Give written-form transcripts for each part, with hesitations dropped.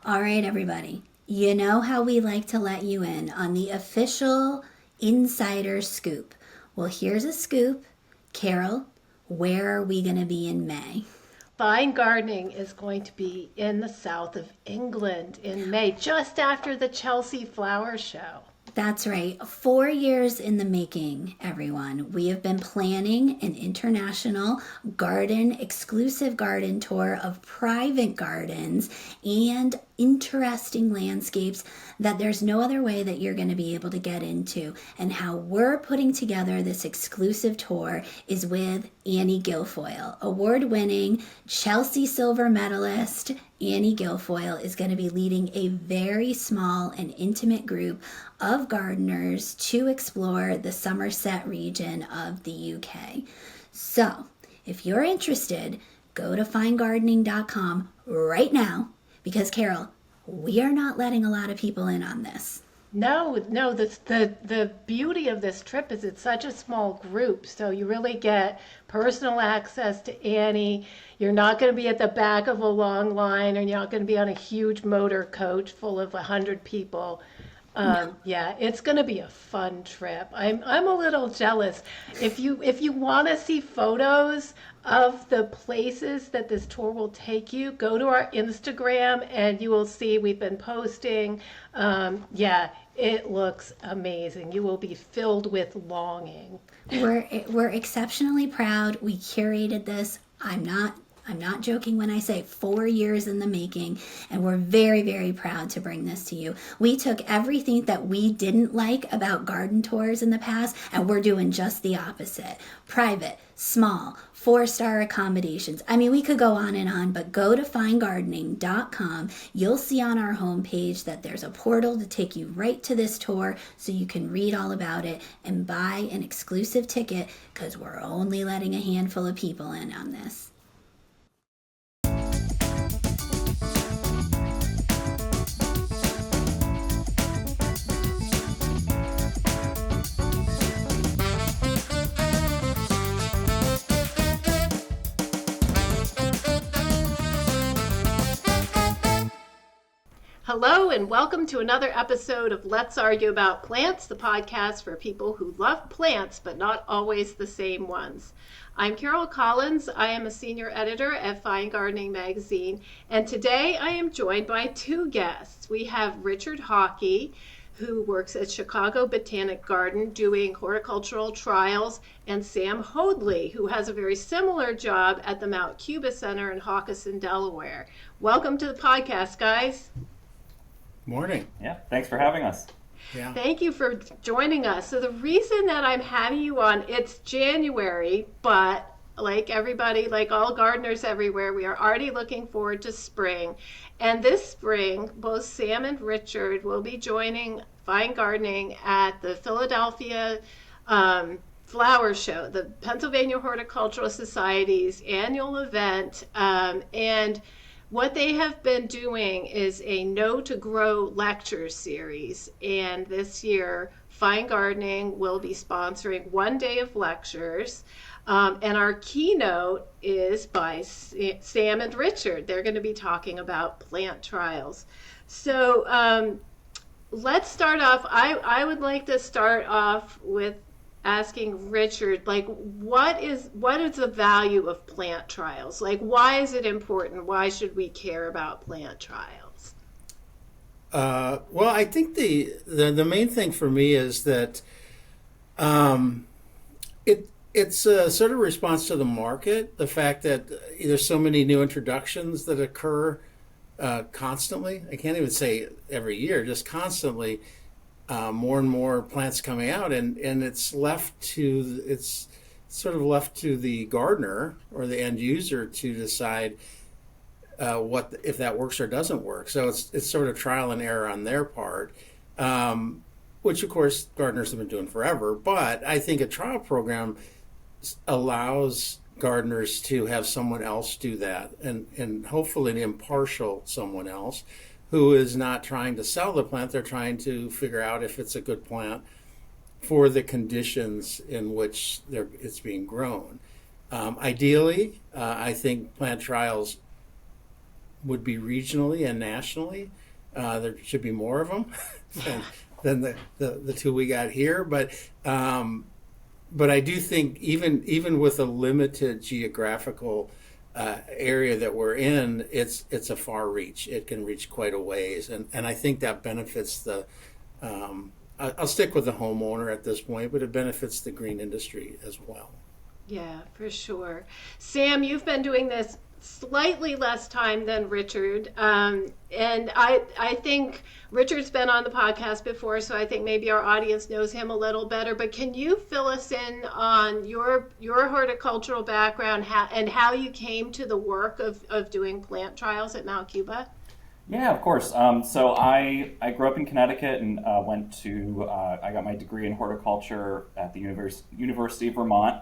All right, everybody. You know how we like to let you in on the official insider scoop. Well, here's a scoop. Carol, where are we going to be in May? Fine gardening is going to be in the south of England in May, just after the Chelsea Flower Show. That's right. 4 years in the making, everyone. We have been planning an international exclusive garden tour of private gardens and interesting landscapes that there's no other way that you're going to be able to get into. And how we're putting together this exclusive tour is with Annie Guilfoyle, award-winning Chelsea silver medalist. Annie Guilfoyle is going to be leading a very small and intimate group of gardeners to explore the Somerset region of the UK. So, if you're interested, go to finegardening.com right now because, Carol, we are not letting a lot of people in on this. No, the beauty of this trip is it's such a small group, so you really get personal access to Annie. You're not going to be at the back of a long line, or you're not going to be on a huge motor coach full of 100 people. No. Yeah, it's going to be a fun trip. I'm a little jealous. If you want to see photos of the places that this tour will take you, go to our Instagram and you will see we've been posting. Yeah, it looks amazing. You will be filled with longing. We're exceptionally proud. We curated this. I'm not joking when I say 4 years in the making, and we're very, very proud to bring this to you. We took everything that we didn't like about garden tours in the past, and we're doing just the opposite. Private, small, 4-star accommodations. I mean, we could go on, but go to finegardening.com. You'll see on our homepage that there's a portal to take you right to this tour so you can read all about it and buy an exclusive ticket because we're only letting a handful of people in on this. Hello, and welcome to another episode of Let's Argue About Plants, the podcast for people who love plants, but not always the same ones. I'm Carol Collins. I am a senior editor at Fine Gardening Magazine, and today I am joined by two guests. We have Richard Hawke, who works at Chicago Botanic Garden doing horticultural trials, and Sam Hoadley, who has a very similar job at the Mount Cuba Center in Hawkesson, Delaware. Welcome to the podcast, guys. Morning. Yeah, thanks for having us. Yeah. Thank you for joining us. So the reason that I'm having you on, it's January, but like everybody, like all gardeners everywhere, we are already looking forward to spring. And this spring, both Sam and Richard will be joining Fine Gardening at the Philadelphia Flower Show, the Pennsylvania Horticultural Society's annual event. And what they have been doing is a Know to Grow lecture series, and this year Fine Gardening will be sponsoring one day of lectures, and our keynote is by Sam and Richard. They're going to be talking about plant trials. So let's start off. I would like to start off with asking Richard, like, what is the value of plant trials? Like, why is it important? Why should we care about plant trials? Well, I think the main thing for me is that it's a sort of response to the market, the fact that there's so many new introductions that occur constantly. I can't even say every year, just constantly. More and more plants coming out, and it's sort of left to the gardener or the end user to decide what if that works or doesn't work. So it's sort of trial and error on their part, which of course gardeners have been doing forever. But I think a trial program allows gardeners to have someone else do that, and hopefully an impartial someone else who is not trying to sell the plant. They're trying to figure out if it's a good plant for the conditions in which it's being grown. Ideally, I think plant trials would be regionally and nationally. There should be more of them than the two we got here. But I do think even with a limited geographical area that we're in, it's a far reach. It can reach quite a ways, and I think that benefits the. I'll stick with the homeowner at this point, but it benefits the green industry as well. Yeah, for sure. Sam, you've been doing this slightly less time than Richard. And I think Richard's been on the podcast before, so I think maybe our audience knows him a little better. But can you fill us in on your horticultural background and how you came to the work of doing plant trials at Mount Cuba? Yeah, of course. So I grew up in Connecticut and I got my degree in horticulture at the University of Vermont.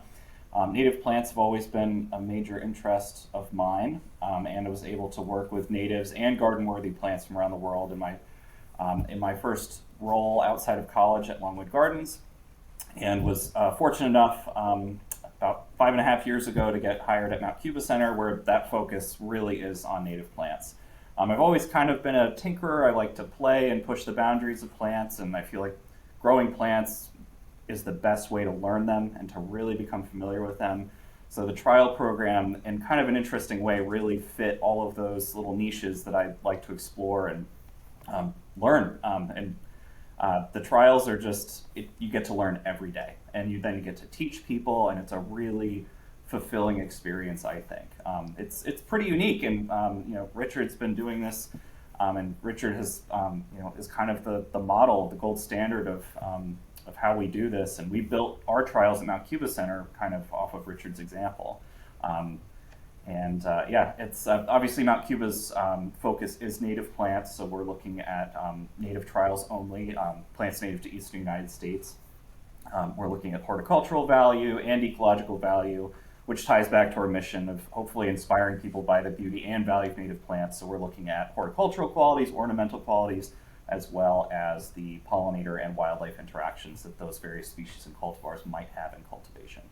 Native plants have always been a major interest of mine, and I was able to work with natives and garden-worthy plants from around the world in my first role outside of college at Longwood Gardens, and was fortunate enough about 5.5 years ago to get hired at Mount Cuba Center, where that focus really is on native plants. I've always kind of been a tinkerer. I like to play and push the boundaries of plants, and I feel like growing plants is the best way to learn them and to really become familiar with them. So the trial program, in kind of an interesting way, really fit all of those little niches that I like to explore and learn. The trials are just, you get to learn every day, and you get to teach people, and it's a really fulfilling experience, I think. It's pretty unique, and Richard's been doing this, and Richard has is kind of the model, the gold standard of how we do this, and we built our trials at Mount Cuba Center kind of off of Richard's example. It's obviously Mount Cuba's focus is native plants, so we're looking at native trials only, plants native to eastern United States. We're looking at horticultural value and ecological value, which ties back to our mission of hopefully inspiring people by the beauty and value of native plants. So we're looking at horticultural qualities, ornamental qualities, as well as the pollinator and wildlife interactions that those various species and cultivars might have in cultivation.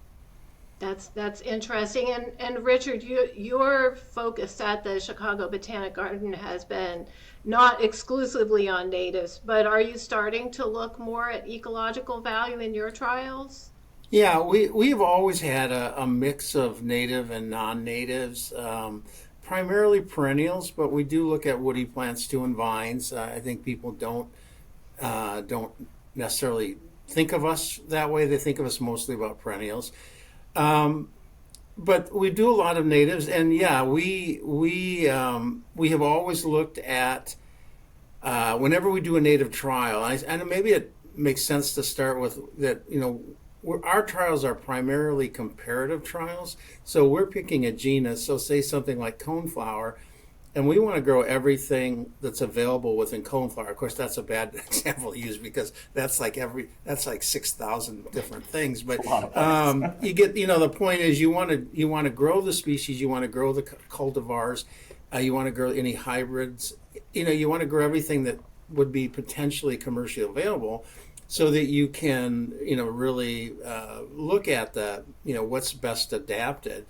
That's interesting. And Richard, your focus at the Chicago Botanic Garden has been not exclusively on natives, but are you starting to look more at ecological value in your trials? Yeah, we've always had a mix of native and non-natives, primarily perennials, but we do look at woody plants too and vines. I think people don't necessarily think of us that way. They think of us mostly about perennials. But we do a lot of natives, and yeah, we have always looked at whenever we do a native trial, and maybe it makes sense to start with that. Our trials are primarily comparative trials, so we're picking a genus. So say something like coneflower, and we want to grow everything that's available within coneflower. Of course, that's a bad example to use because that's like 6,000 different things. But you get, the point is you want to grow the species, you want to grow the cultivars, you want to grow any hybrids. You want to grow everything that would be potentially commercially available, so that you can, really look at what's best adapted.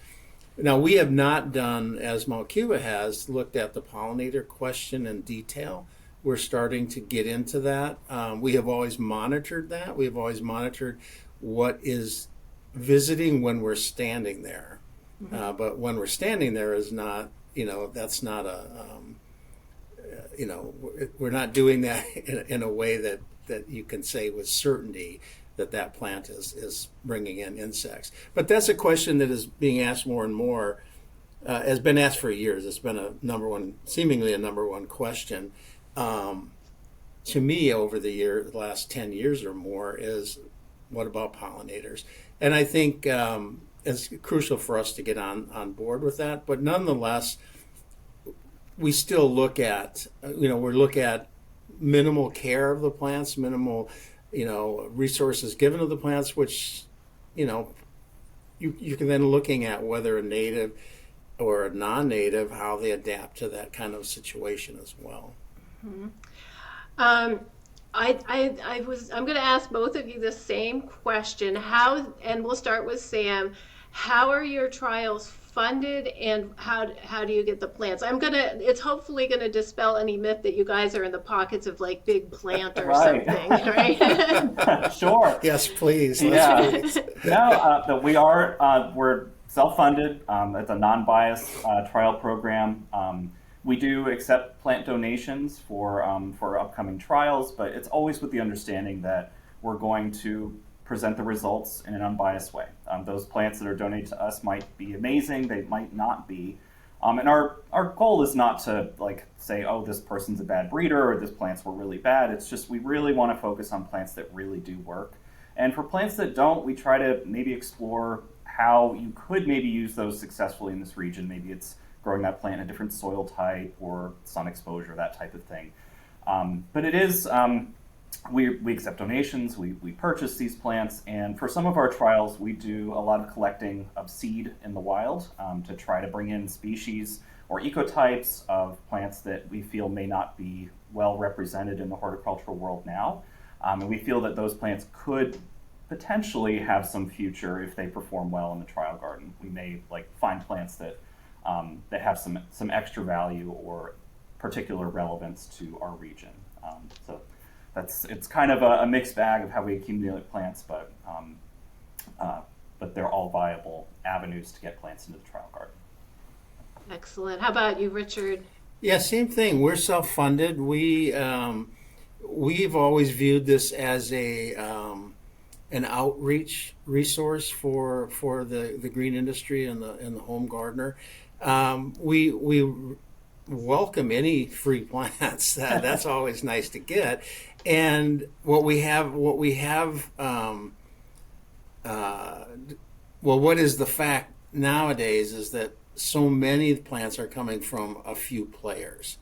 Now, we have not done, as Mount Cuba has, looked at the pollinator question in detail. We're starting to get into that. We have always monitored that. We have always monitored what is visiting when we're standing there. Mm-hmm. But when we're standing there is not, that's not we're not doing that in a way that you can say with certainty that plant is bringing in insects. But that's a question that is being asked more and more, has been asked for years. It's been seemingly a number one question. To me, over the last 10 years or more, is what about pollinators? And I think it's crucial for us to get on board with that. But nonetheless, we still look at minimal care of the plants, minimal, resources given to the plants, which, you can then looking at whether a native or a non-native, how they adapt to that kind of situation as well. Mm-hmm. I'm going to ask both of you the same question. And we'll start with Sam. How are your trials funded, and how do you get the plants? It's hopefully gonna dispel any myth that you guys are in the pockets of like big plant or Right. something, right? Sure. Yes, please. Yeah. Let's please. No, we're self-funded. It's a non-biased trial program. We do accept plant donations for upcoming trials, but it's always with the understanding that we're going to present the results in an unbiased way. Those plants that are donated to us might be amazing, they might not be. And our goal is not to like say, oh, this person's a bad breeder or this plants were really bad. It's just we really want to focus on plants that really do work. And for plants that don't, we try to maybe explore how you could maybe use those successfully in this region. Maybe it's growing that plant in a different soil type or sun exposure, that type of thing. But it is, we accept donations, we purchase these plants, and for some of our trials, we do a lot of collecting of seed in the wild to try to bring in species or ecotypes of plants that we feel may not be well represented in the horticultural world now. And we feel that those plants could potentially have some future if they perform well in the trial garden. We may like find plants that have some extra value or particular relevance to our region. So it's kind of a mixed bag of how we accumulate plants, but they're all viable avenues to get plants into the trial garden. Excellent. How about you, Richard? Yeah, same thing. We're self-funded. We've always viewed this as an outreach resource for the green industry and the home gardener. We welcome any free plants. That's always nice to get. And what is the fact nowadays is that so many plants are coming from a few players.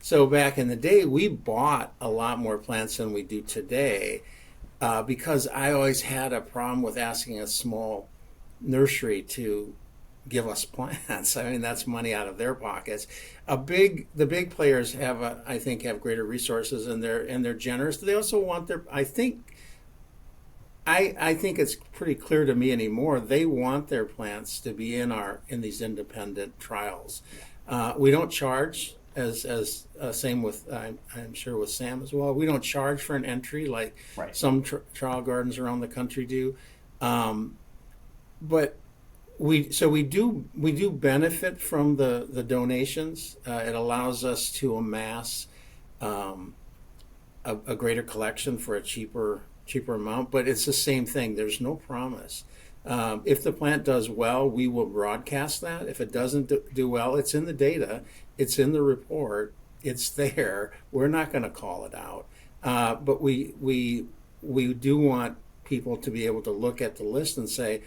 So back in the day, we bought a lot more plants than we do today because I always had a problem with asking a small nursery to give us plants. I mean, that's money out of their pockets. The big players I think have greater resources and they're generous. They also want I think it's pretty clear to me anymore. They want their plants to be in these independent trials. We don't charge, as same with I'm sure with Sam as well. We don't charge for an entry like Right. some trial gardens around the country do. But we do benefit from the donations. It allows us to amass a greater collection for a cheaper amount, but it's the same thing. There's no promise. If the plant does well, we will broadcast that. If it doesn't do well, it's in the data, it's in the report, it's there. We're not going to call it out. But we do want people to be able to look at the list and say,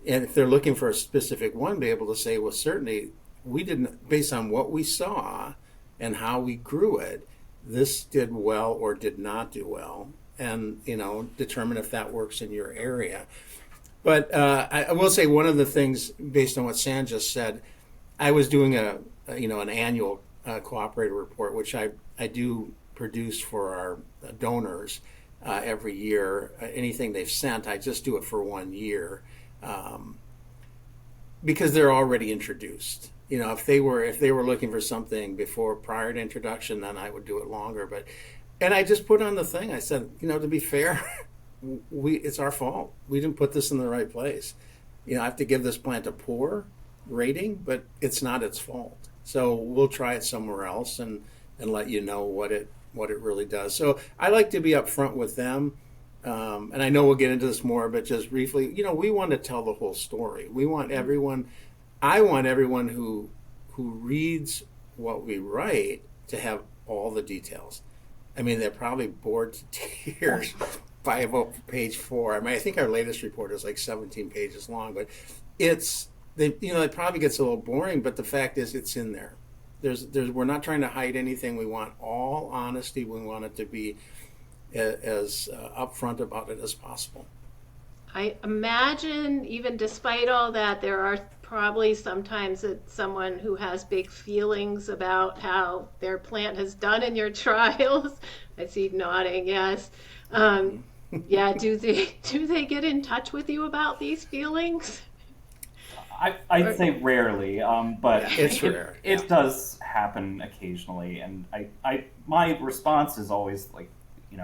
and if they're looking for a specific one, be able to say, well, certainly we didn't, based on what we saw and how we grew it, this did well or did not do well, and determine if that works in your area. But I will say one of the things, based on what Sam just said, I was doing an annual cooperative report, which I do produce for our donors every year. Anything they've sent, I just do it for 1 year. Because they're already introduced. If they were looking for something prior to introduction, then I would do it longer. And I just put on the thing. I said, to be fair, it's our fault. We didn't put this in the right place. I have to give this plant a poor rating, but it's not its fault. So we'll try it somewhere else and let you know what it really does. So I like to be upfront with them. And I know we'll get into this more, but just briefly, we want to tell the whole story. I want everyone who reads what we write to have all the details. I mean, they're probably bored to tears by about page 4. I mean, I think our latest report is like 17 pages long, but it probably gets a little boring, but the fact is it's in there. We're not trying to hide anything. We want all honesty. We want it to be as upfront about it as possible. I imagine, even despite all that, there are probably sometimes that someone who has big feelings about how their plant has done in your trials. I see nodding, yes. Yeah, do they get in touch with you about these feelings? I'd say rarely, but It's rare. it does happen occasionally. And my response is always like,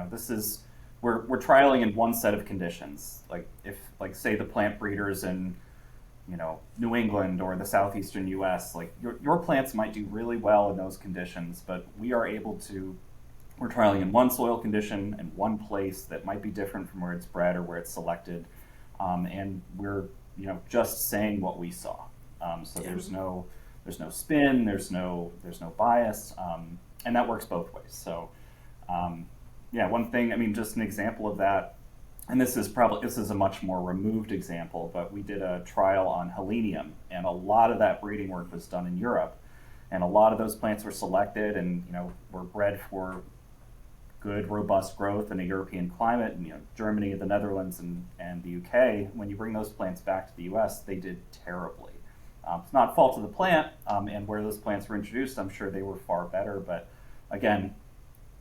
this is, we're trialing in one set of conditions. Like if, like, say the plant breeders in, New England or the southeastern U.S., like your plants might do really well in those conditions, but we're trialing in one soil condition and one place that might be different from where it's bred or where it's selected, and we're just saying what we saw. So there's no spin, there's no bias, and that works both ways. So one thing, I mean, just an example of that, and this is a much more removed example, but we did a trial on Helenium, and a lot of that breeding work was done in Europe, and a lot of those plants were selected and were bred for good, robust growth in a European climate, and Germany, the Netherlands, and the UK. When you bring those plants back to the US, they did terribly. It's not fault of the plant, and where those plants were introduced, I'm sure they were far better. But again,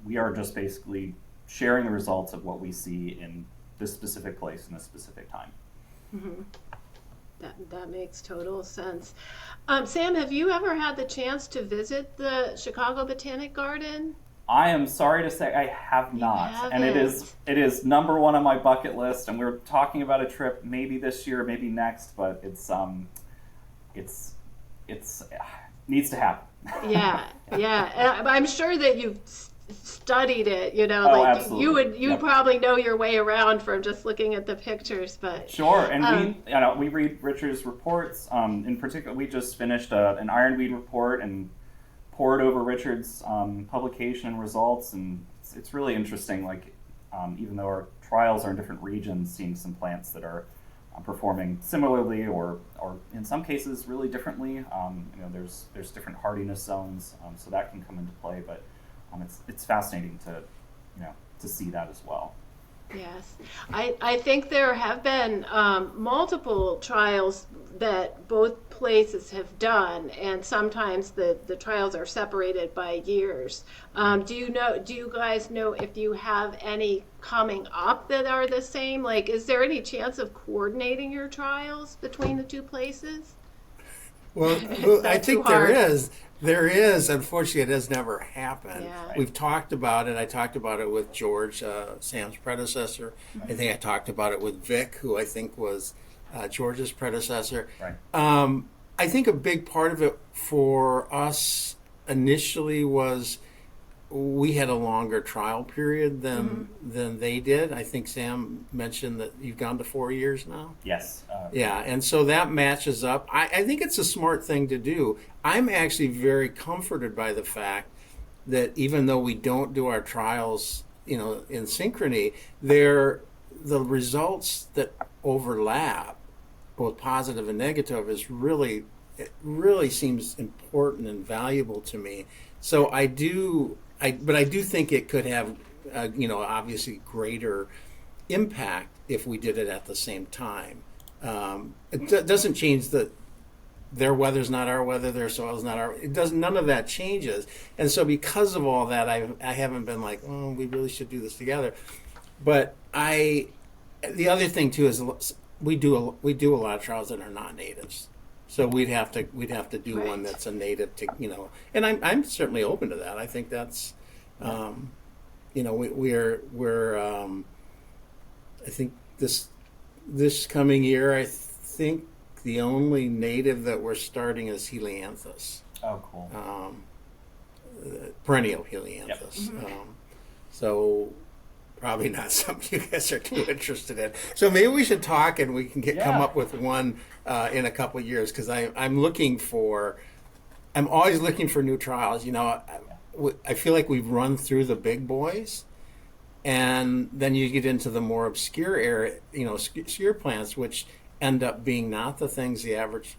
we are just basically sharing the results of what we see in this specific place in this specific time. Mm-hmm. That makes total sense. Sam, have you ever had the chance to visit the Chicago Botanic Garden? I am sorry to say I have not, and it is number one on my bucket list. And we're talking about a trip maybe this year, maybe next, but it's needs to happen. Yeah. And I'm sure that you've studied it. Absolutely. You would probably know your way around from just looking at the pictures. But sure, and we read Richard's reports. In particular, we just finished an ironweed report and poured over Richard's publication and results, and it's really interesting. Like, even though our trials are in different regions, seeing some plants that are performing similarly, or in some cases really differently. There's different hardiness zones, so that can come into play. But it's fascinating to see that as well. Yes, I think there have been multiple trials that both places have done, and sometimes the trials are separated by years. Do you guys know if you have any coming up that are the same? Like, is there any chance of coordinating your trials between the two places? Well, I think there is. There is. Unfortunately, it has never happened. Yeah. We've talked about it. I talked about it with George, Sam's predecessor. I think I talked about it with Vic, who I think was George's predecessor. Right. I think a big part of it for us initially was we had a longer trial period than they did. I think Sam mentioned that you've gone to 4 years now. Yes. Yeah, and so that matches up. I think it's a smart thing to do. I'm actually very comforted by the fact that even though we don't do our trials, in synchrony, the results that overlap, both positive and negative, it really seems important and valuable to me. So but I do think it could have, obviously greater impact if we did it at the same time. It doesn't change their weather's not our weather, their soil's not our. It doesn't. None of that changes. And so because of all that, I haven't been like, oh, we really should do this together. But the other thing too is we do a lot of trials that are not natives. So we'd have to do Right. one that's a native to, and I'm certainly open to that. I think that's, we're I think this coming year, I think the only native that we're starting is Helianthus, Oh, cool. perennial Helianthus. Yep. So probably not something you guys are too interested in. So maybe we should talk and we can come up with one in a couple of years, because I'm always looking for new trials. I feel like we've run through the big boys, and then you get into the more obscure area, obscure plants, which end up being not the things the average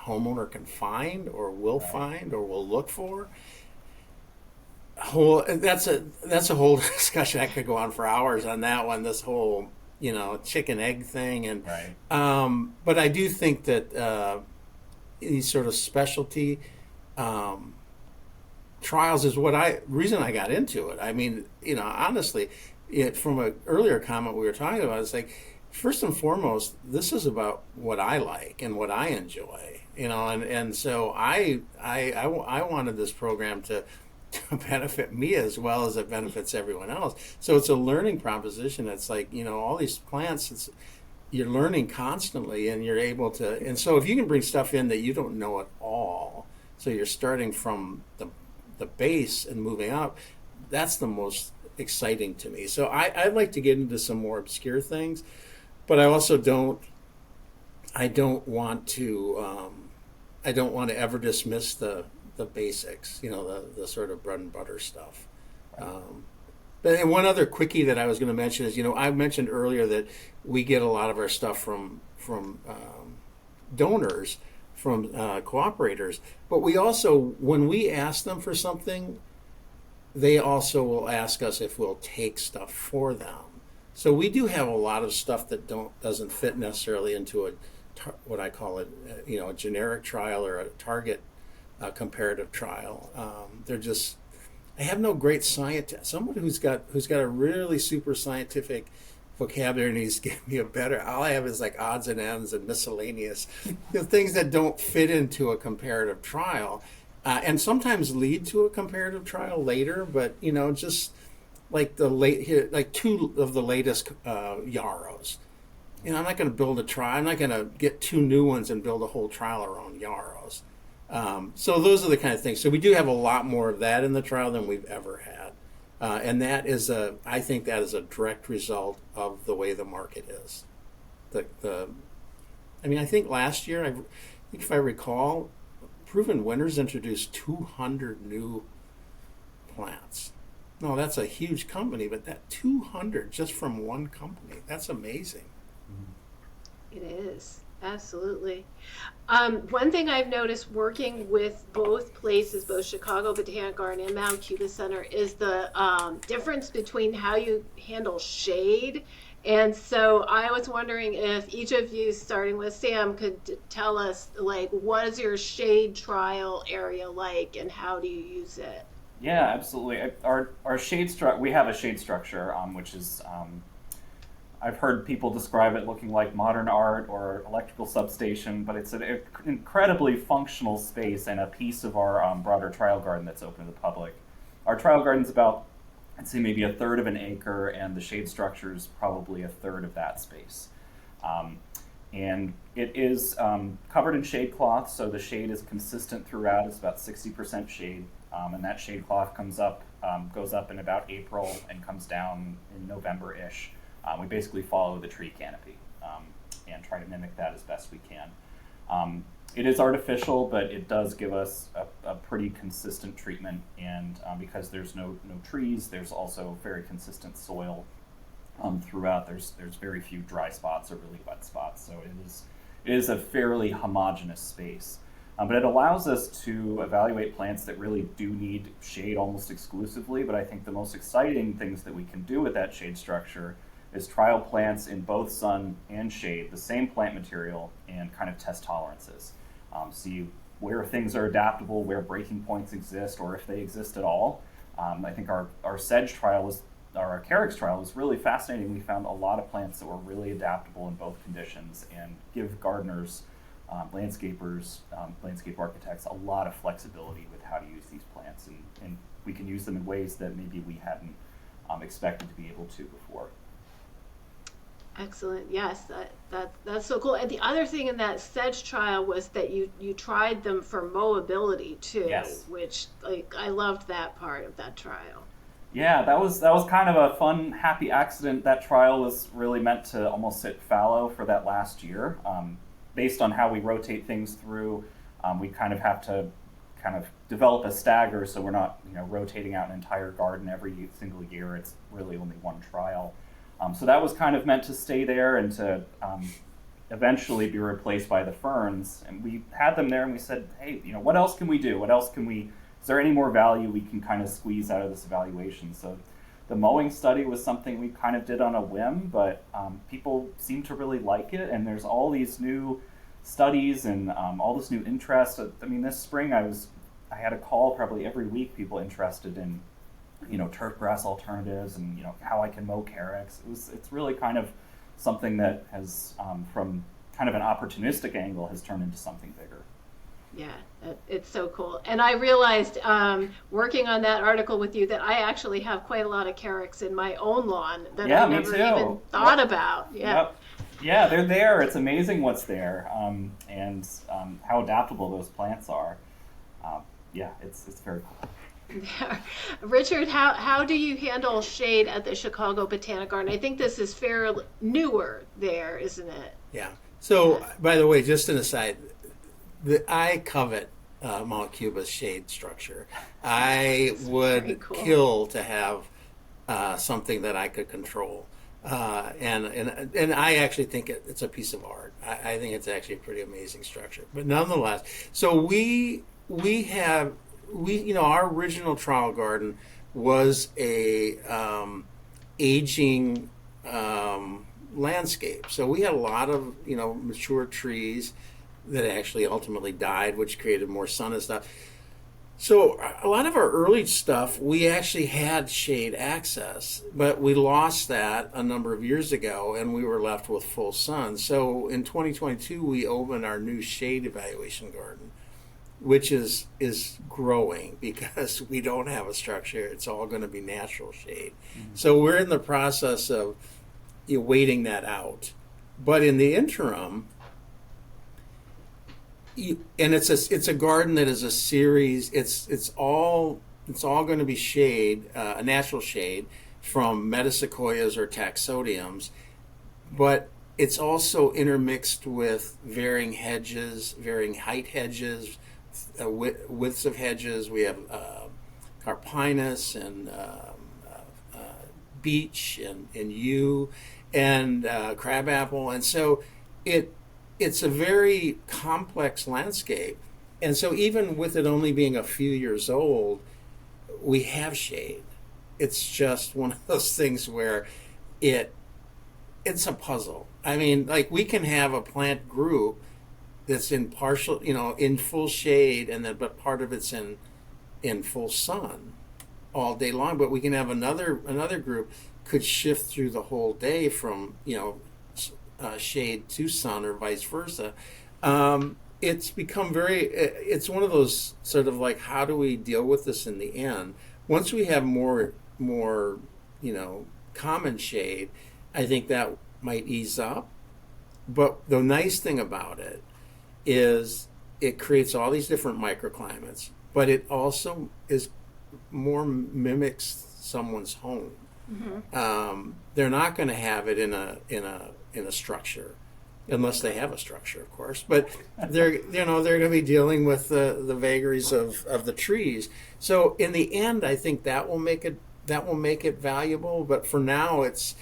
homeowner can find or will find or will look for. That's a whole discussion. I could go on for hours on that one. This whole chicken egg thing, and but I do think that these sort of specialty trials is reason I got into it. I mean, honestly, from an earlier comment we were talking about, it's like first and foremost, this is about what I like and what I enjoy, and so I wanted this program to benefit me as well as it benefits everyone else. So it's a learning proposition. It's like, all these plants, you're learning constantly, and you're able to, and so if you can bring stuff in that you don't know at all, so you're starting from the base and moving up, that's the most exciting to me. So I'd like to get into some more obscure things, but I also I don't want to ever dismiss the basics, the sort of bread and butter stuff. And one other quickie that I was going to mention is, I mentioned earlier that we get a lot of our stuff from donors, from cooperators, but we also, when we ask them for something, they also will ask us if we'll take stuff for them. So we do have a lot of stuff that doesn't fit necessarily into what I call a generic trial or a target comparative trial. They're just, I have no great scientist. Someone who's got a really super scientific vocabulary needs to give me a better. All I have is like odds and ends and miscellaneous, things that don't fit into a comparative trial, and sometimes lead to a comparative trial later. But just like like two of the latest yarrows. I'm not going to build a trial. I'm not going to get two new ones and build a whole trial around yarrows. So those are the kind of things. So we do have a lot more of that in the trial than we've ever had. And I think that is a direct result of the way the market is. I think last year, I think if I recall, Proven Winners introduced 200 new plants. No, that's a huge company, but that 200 just from one company, that's amazing. It is. Absolutely. One thing I've noticed working with both places, both Chicago Botanic Garden and Mount Cuba Center, is the difference between how you handle shade. And so I was wondering if each of you, starting with Sam, could tell us, like, what is your shade trial area like and how do you use it? Yeah, absolutely. Our shade we have a shade structure, which is I've heard people describe it looking like modern art or electrical substation, but it's an incredibly functional space and a piece of our broader trial garden that's open to the public. Our trial garden's about, I'd say, maybe a third of an acre, and the shade structure is probably a third of that space. And it is covered in shade cloth, so the shade is consistent throughout. It's about 60% shade, and that shade cloth goes up in about April and comes down in November-ish. We basically follow the tree canopy and try to mimic that as best we can. It is artificial, but it does give us a pretty consistent treatment, and because there's no trees, there's also very consistent soil throughout. There's very few dry spots or really wet spots, so it is a fairly homogeneous space. But it allows us to evaluate plants that really do need shade almost exclusively, but I think the most exciting things that we can do with that shade structure is trial plants in both sun and shade, the same plant material, and kind of test tolerances. See where things are adaptable, where breaking points exist, or if they exist at all. I think our sedge trial our carex trial was really fascinating. We found a lot of plants that were really adaptable in both conditions and give gardeners, landscapers, landscape architects a lot of flexibility with how to use these plants, and we can use them in ways that maybe we hadn't expected to be able to before. Excellent. Yes, that's so cool. And the other thing in that sedge trial was that you tried them for mowability too, Yes. which, like, I loved that part of that trial. Yeah, that was kind of a fun, happy accident. That trial was really meant to almost sit fallow for that last year. Based on how we rotate things through, we kind of have to kind of develop a stagger, so we're not rotating out an entire garden every single year. It's really only one trial. So that was kind of meant to stay there and to eventually be replaced by the ferns. And we had them there, and we said, hey, what else can we do? Is there any more value we can kind of squeeze out of this evaluation? So the mowing study was something we kind of did on a whim, but people seem to really like it. And there's all these new studies and all this new interest. I mean, this spring I had a call probably every week, people interested in turf grass alternatives and how I can mow carex. It's really kind of something that has, from kind of an opportunistic angle, has turned into something bigger. Yeah, it's so cool. And I realized working on that article with you that I actually have quite a lot of carrots in my own lawn that Yeah, I me never too. even thought about. Yeah. Yep. Yeah, they're there. It's amazing what's there, and how adaptable those plants are. Yeah, it's very cool. Richard, how do you handle shade at the Chicago Botanic Garden? I think this is fairly newer there, isn't it? Yeah. So, by the way, just an aside, I covet Mount Cuba's shade structure. I Very would cool. kill to have something that I could control. And I actually think it's a piece of art. I think it's actually a pretty amazing structure. But nonetheless, so we our original trial garden was a aging landscape. So we had a lot of mature trees that actually ultimately died, which created more sun and stuff. So a lot of our early stuff, we actually had shade access, but we lost that a number of years ago, and we were left with full sun. So in 2022, we opened our new shade evaluation garden, which is growing because we don't have a structure. It's all going to be natural shade. Mm-hmm. So we're in the process of waiting that out. But in the interim, and it's a garden that is a series. It's all going to be shade, a natural shade from metasequoias or taxodiums, but it's also intermixed with varying hedges, varying height hedges, widths of hedges. We have carpinus and beech and yew and crabapple, and so it's a very complex landscape. And so even with it only being a few years old, we have shade. It's just one of those things where it's a puzzle. I mean, like we can have a plant group that's in partial, in full shade, and then but part of it's in full sun all day long. But we can have another group could shift through the whole day from shade to sun or vice versa. It's become it's one of those sort of like, how do we deal with this in the end? Once we have more common shade, I think that might ease up. But the nice thing about it is it creates all these different microclimates, but it also is more mimics someone's home. Mm-hmm. They're not going to have it in a structure, unless they have a structure, of course. But they're going to be dealing with the vagaries of the trees. So in the end, I think that will make it valuable. But for now, it's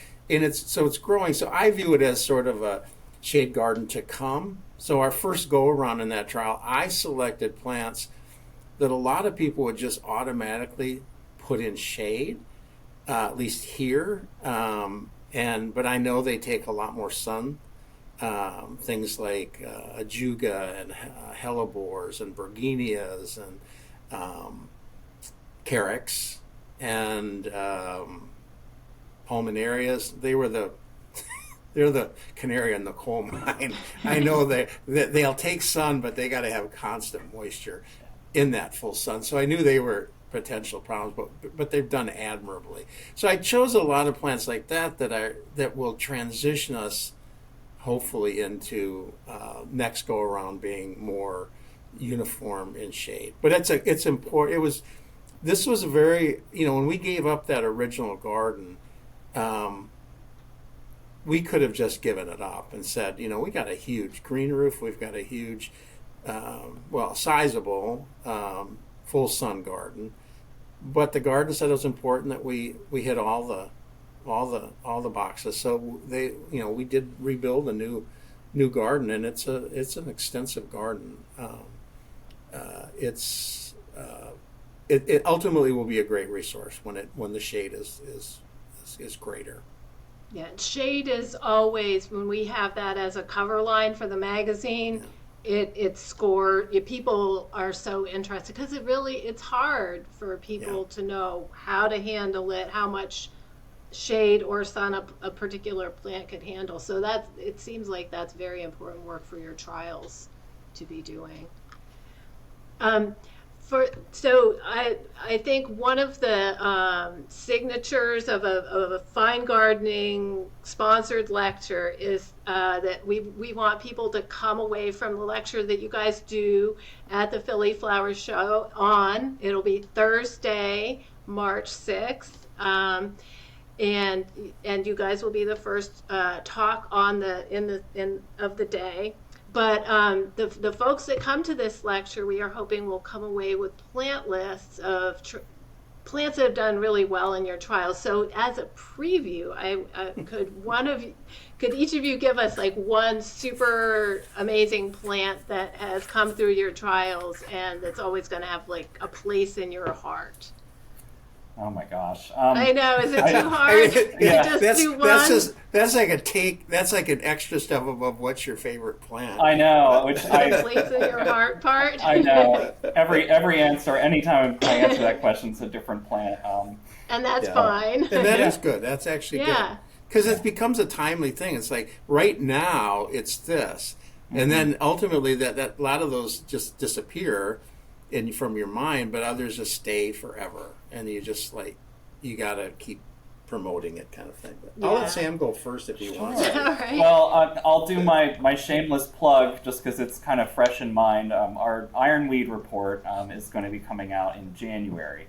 growing. So I view it as sort of a shade garden to come. So our first go around in that trial, I selected plants that a lot of people would just automatically put in shade, at least here. But I know they take a lot more sun. Things like ajuga and hellebores and bergenias and carex and pulmonarias. They're the canary in the coal mine. I know that they'll take sun, but they got to have constant moisture in that full sun. So I knew they were potential problems, but they've done admirably. So I chose a lot of plants like that will transition us hopefully into next go around being more uniform in shade. But it's important. This was a very, when we gave up that original garden, we could have just given it up and said, we got a huge green roof, we've got a huge, sizable full sun garden, but the garden said it was important that we hit all the boxes. So we did rebuild a new garden, and it's an extensive garden. It ultimately will be a great resource when the shade is greater. Yeah, shade is always, when we have that as a cover line for the magazine, it's scored. People are so interested because it's hard for people to know how to handle it, how much shade or sun a particular plant could handle. So it seems like that's very important work for your trials to be doing. I think one of the signatures of a fine gardening sponsored lecture is that we want people to come away from the lecture that you guys do at the Philly Flower Show it'll be Thursday, March 6th. And you guys will be the first talk on of the day. But the folks that come to this lecture, we are hoping will come away with plant lists of plants that have done really well in your trials. So as a preview, could each of you give us like one super amazing plant that has come through your trials and that's always going to have like a place in your heart? Oh my gosh! I know. Is it too hard? That's like an extra step above what's your favorite plant. I know. Place in your heart part. I know. Every answer, anytime I answer that question, it's a different plant. And that's fine. And that is good. That's actually good. Because it becomes a timely thing. It's like right now it's this, and then ultimately that a lot of those just disappear from your mind, but others just stay forever. And you just you gotta keep promoting it, kind of thing. But I'll let Sam go first if he wants. All right. Well, I'll do my shameless plug just because it's kind of fresh in mind. Our ironweed report is going to be coming out in January,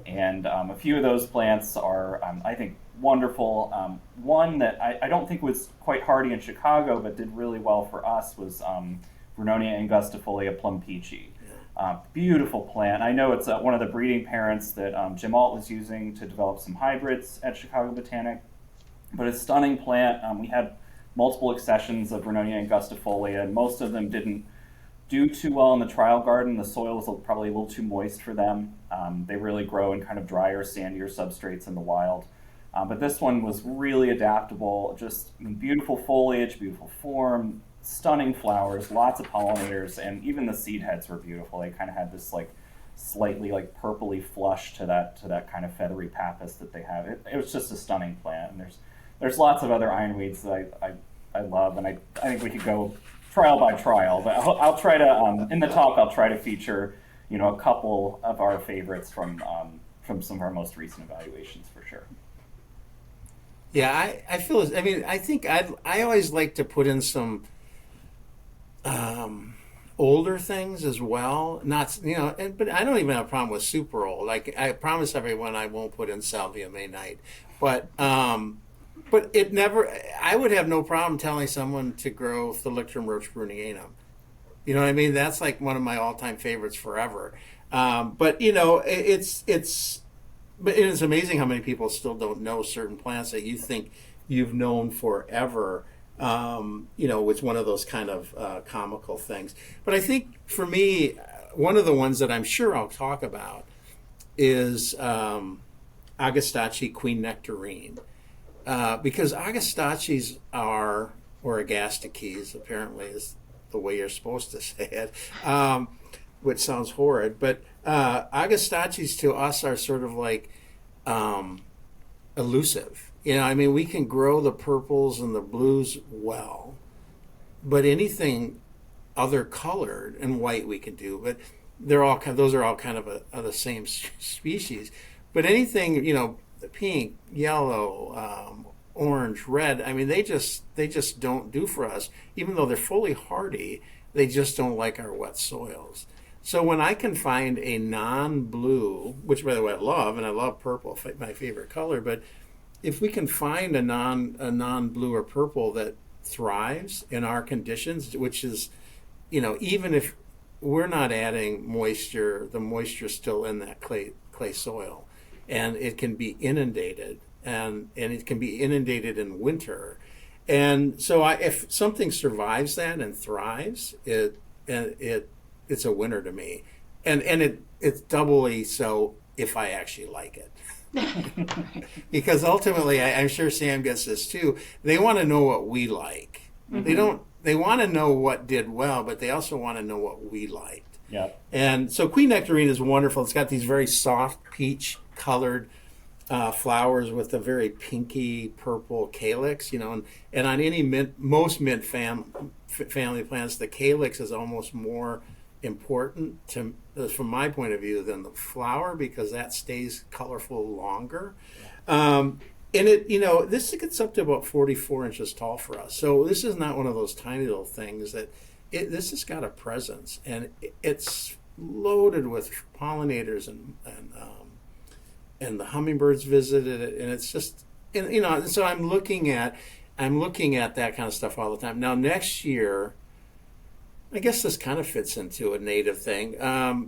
and a few of those plants are, I think, wonderful. One that I don't think was quite hardy in Chicago, but did really well for us was Vernonia angustifolia plum peachy. Beautiful plant. I know it's one of the breeding parents that Jim Alt was using to develop some hybrids at Chicago Botanic, but a stunning plant. We had multiple accessions of Vernonia angustifolia, and most of them didn't do too well in the trial garden. The soil was probably a little too moist for them. They really grow in kind of drier, sandier substrates in the wild. But this one was really adaptable, just beautiful foliage, beautiful form, stunning flowers, lots of pollinators, and even the seed heads were beautiful. They kind of had this slightly purpley flush to that kind of feathery pappus that they have. It was just a stunning plant. And there's lots of other ironweeds that I love, and I think we could go trial by trial. But I'll try to in the talk I'll try to feature a couple of our favorites from some of our most recent evaluations for sure. Yeah, I feel. I mean, I think I always like to put in some older things as well. Not but I don't even have a problem with super old. Like I promise everyone, I won't put in Salvia May Night, but it never. I would have no problem telling someone to grow Thalictrum rochbrunianum. You know what I mean? That's like one of my all-time favorites forever. But it's amazing how many people still don't know certain plants that you think you've known forever. It's one of those kind of comical things. But I think for me, one of the ones that I'm sure I'll talk about is Agastache Queen Nectarine. Because Agastaches are, or Agastaches apparently is the way you're supposed to say it, which sounds horrid, but Agastaches to us are sort of like elusive. We can grow the purples and the blues well, but anything other colored and white we can do. But those are all kind of the same species. But anything, pink, yellow, orange, red. They just don't do for us. Even though they're fully hardy, they just don't like our wet soils. So when I can find a non-blue, which by the way I love, and I love purple, my favorite color, but if we can find a non-blue or purple that thrives in our conditions, which is, even if we're not adding moisture, the moisture's still in that clay soil, and it can be inundated, and it can be inundated in winter, and so if something survives that and thrives, it's a winner to me, and it's doubly so if I actually like it. Because ultimately, I'm sure Sam gets this too. They want to know what we like. Mm-hmm. They want to know what did well, but they also want to know what we liked. Yeah. And so Queen Nectarine is wonderful. It's got these very soft peach colored flowers with a very pinky purple calyx, and on any most mint family plants, the calyx is almost more important from my point of view than the flower because that stays colorful longer. And this gets up to about 44 inches tall for us. So this is not one of those tiny little things this has got a presence, and it's loaded with pollinators and the hummingbirds visited it, and it's just, so I'm looking at that kind of stuff all the time. Now next year, I guess this kind of fits into a native thing.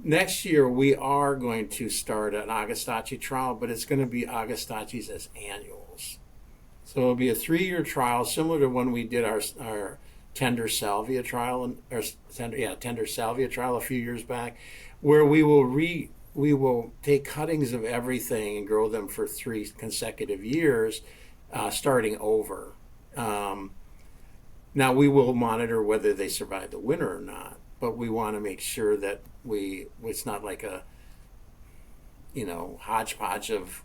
Next year we are going to start an Agastache trial, but it's going to be Agastaches as annuals. So it'll be a 3-year trial, similar to when we did our tender salvia trial, tender salvia trial a few years back, where we will take cuttings of everything and grow them for 3 consecutive years, starting over. Now we will monitor whether they survive the winter or not, but we want to make sure that it's not like a hodgepodge of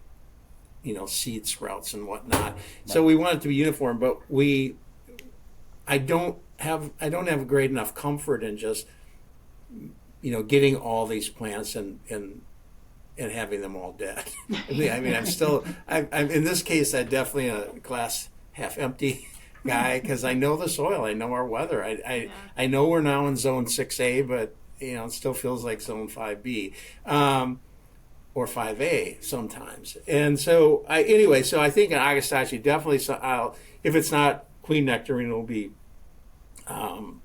seed sprouts and whatnot. Right. So we want it to be uniform, but I don't have great enough comfort in just getting all these plants and having them all dead. I'm in this case, I'm definitely a glass half empty guy because I know the soil, I know our weather. I know we're now in zone 6A, but it still feels like zone 5B or 5A sometimes. And so I think in Agastache definitely. If it's not queen nectarine, it'll be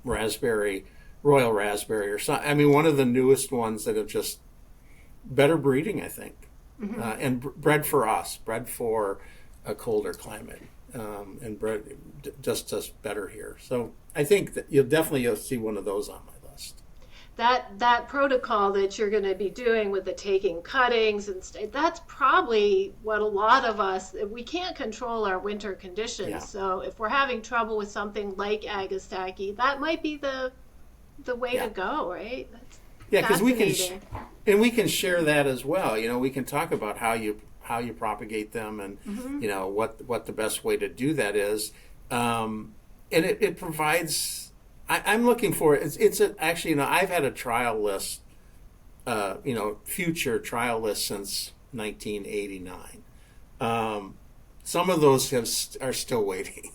raspberry, royal raspberry, or something. One of the newest ones that have just better breeding, I think, and bred for a colder climate. And bread just does better here. So I think that you'll see one of those on my list. That protocol that you're going to be doing with the taking cuttings that's probably what a lot of us, we can't control our winter conditions. Yeah. So if we're having trouble with something like Agastache, that might be the way to go, right? That's because we can share that as well. We can talk about how you propagate them and what the best way to do that is, and it provides. I'm looking for it. Actually I've had a trial list, future trial list since 1989. Some of those are still waiting,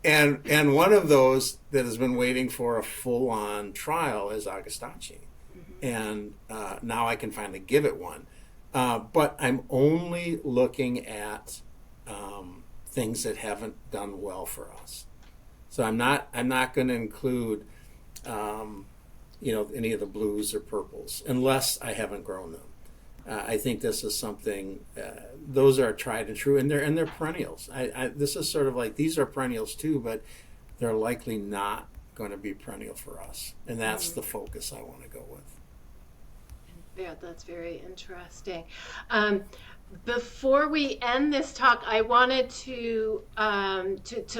and one of those that has been waiting for a full-on trial is Agastache, and now I can finally give it one. But I'm only looking at things that haven't done well for us. So I'm not going to include any of the blues or purples unless I haven't grown them. I think this is something. Those are tried and true, and they're perennials. This is sort of like these are perennials too, but they're likely not going to be perennial for us, and that's the focus I want to go with. Yeah, that's very interesting. Before we end this talk, I wanted to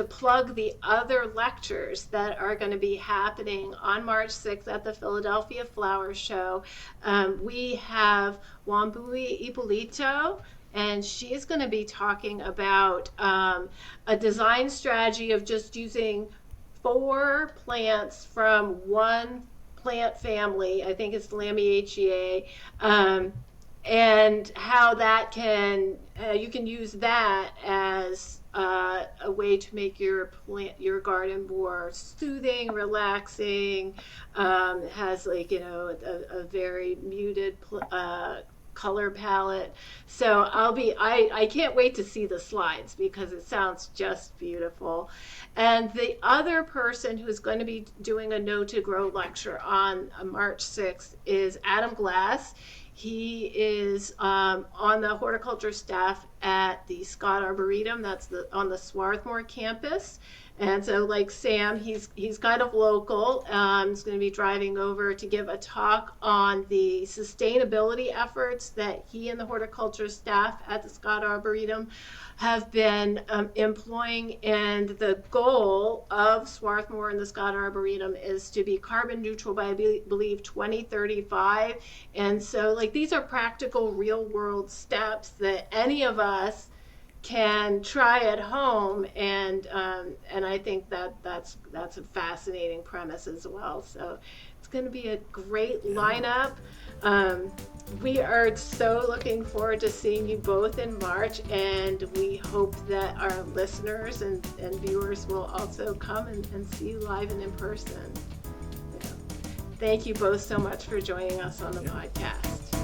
plug the other lectures that are going to be happening on March 6th at the Philadelphia Flower Show. We have Wambui Ippolito, and she's going to be talking about a design strategy of just using 4 plants from one plant family. I think it's Lamiaceae. And how that you can use that as a way to make your garden more soothing, relaxing. It has a very muted color palette. So I can't wait to see the slides because it sounds just beautiful. And the other person who's going to be doing a No to Grow lecture on March 6th is Adam Glass. He is on the horticulture staff at the Scott Arboretum. That's on the Swarthmore campus. And so, like Sam, he's kind of local. He's going to be driving over to give a talk on the sustainability efforts that he and the horticulture staff at the Scott Arboretum have been employing. And the goal of Swarthmore and the Scott Arboretum is to be carbon neutral by, I believe, 2035. And so, these are practical, real-world steps that any of us us can try at home, and I think that's a fascinating premise as well. So it's going to be a great lineup. We are so looking forward to seeing you both in March, and we hope that our listeners and viewers will also come and see you live and in person. Thank you both so much for joining us on the podcast.